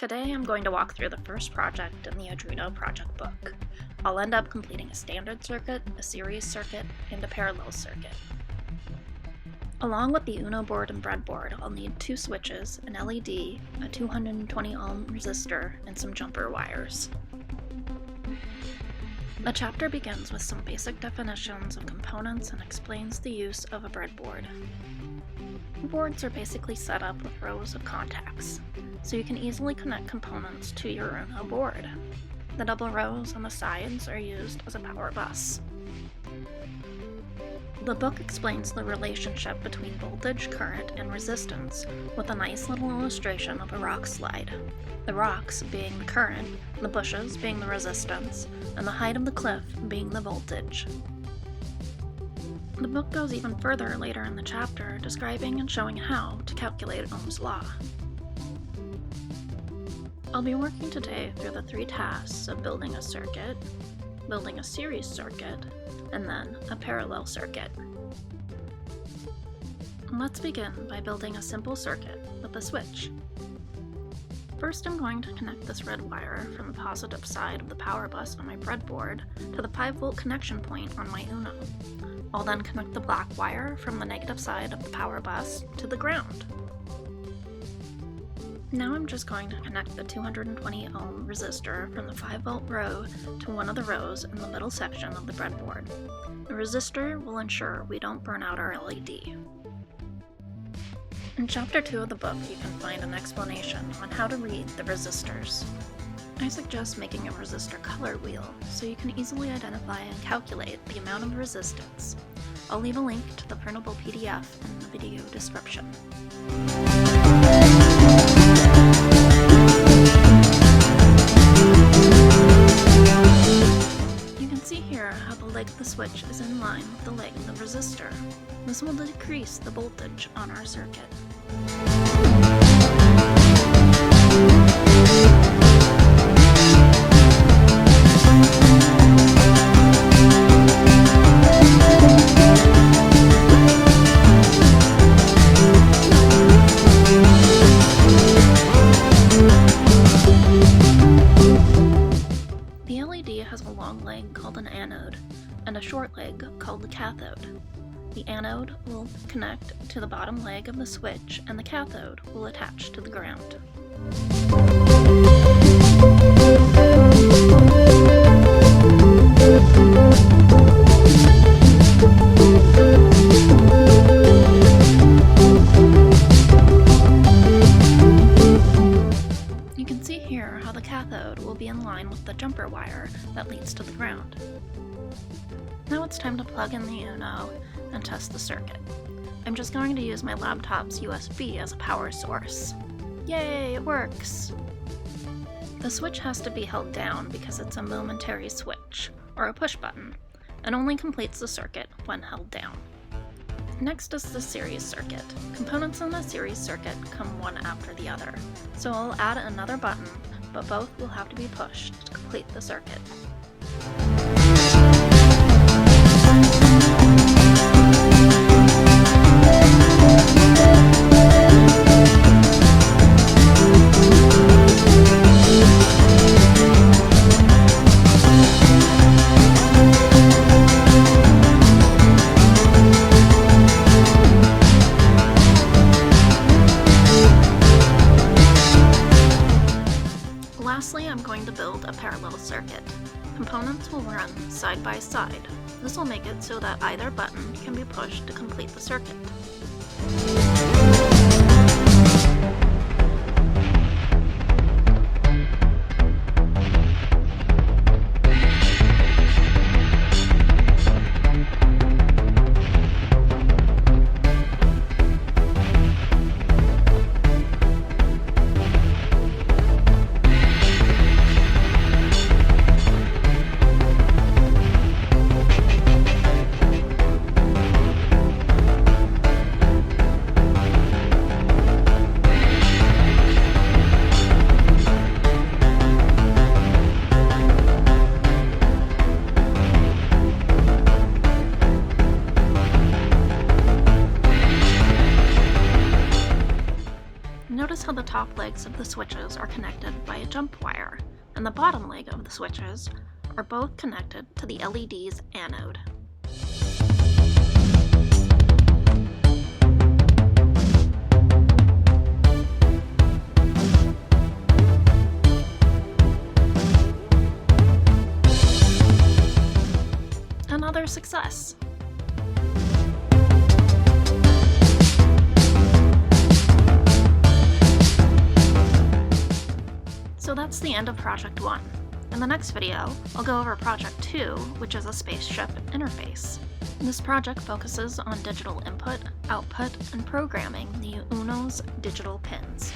Today I'm going to walk through the first project in the Arduino Project Book. I'll end up completing a standard circuit, a series circuit, and a parallel circuit. Along with the Uno board and breadboard, I'll need two switches, an LED, a 220 ohm resistor, and some jumper wires. The chapter begins with some basic definitions of components and explains the use of a breadboard. Boards are basically set up with rows of contacts, so you can easily connect components to your Uno board. The double rows on the sides are used as a power bus. The book explains the relationship between voltage, current, and resistance with a nice little illustration of a rock slide. The rocks being the current, the bushes being the resistance, and the height of the cliff being the voltage. The book goes even further later in the chapter, describing and showing how to calculate Ohm's law. I'll be working today through the three tasks of building a circuit, building a series circuit, and then a parallel circuit. Let's begin by building a simple circuit with a switch. First, I'm going to connect this red wire from the positive side of the power bus on my breadboard to the 5-volt connection point on my Uno. I'll then connect the black wire from the negative side of the power bus to the ground. Now I'm just going to connect the 220 ohm resistor from the 5-volt row to one of the rows in the middle section of the breadboard. The resistor will ensure we don't burn out our LED. In Chapter 2 of the book, you can find an explanation on how to read the resistors. I suggest making a resistor color wheel so you can easily identify and calculate the amount of resistance. I'll leave a link to the printable PDF in the video description. You can see here how the leg of the switch is in line with the leg of the resistor. This will decrease the voltage on our circuit. The LED has a long leg called an anode and a short leg called the cathode. The anode will connect to the bottom leg of the switch and the cathode will attach to the ground. You can see here how the cathode will be in line with the jumper wire that leads to the ground. Now it's time to plug in the Uno and test the circuit. I'm just going to use my laptop's USB as a power source. Yay, it works! The switch has to be held down because it's a momentary switch, or a push button, and only completes the circuit when held down. Next is the series circuit. Components in the series circuit come one after the other, so I'll add another button, but both will have to be pushed to complete the circuit. Lastly, I'm going to build a parallel circuit. Components will run side by side. This will make it so that either button can be pushed to complete the circuit. Notice how the top legs of the switches are connected by a jump wire, and the bottom leg of the switches are both connected to the LED's anode. Another success! So that's the end of Project 1. In the next video, I'll go over Project 2, which is a spaceship interface. This project focuses on digital input, output, and programming the Uno's digital pins.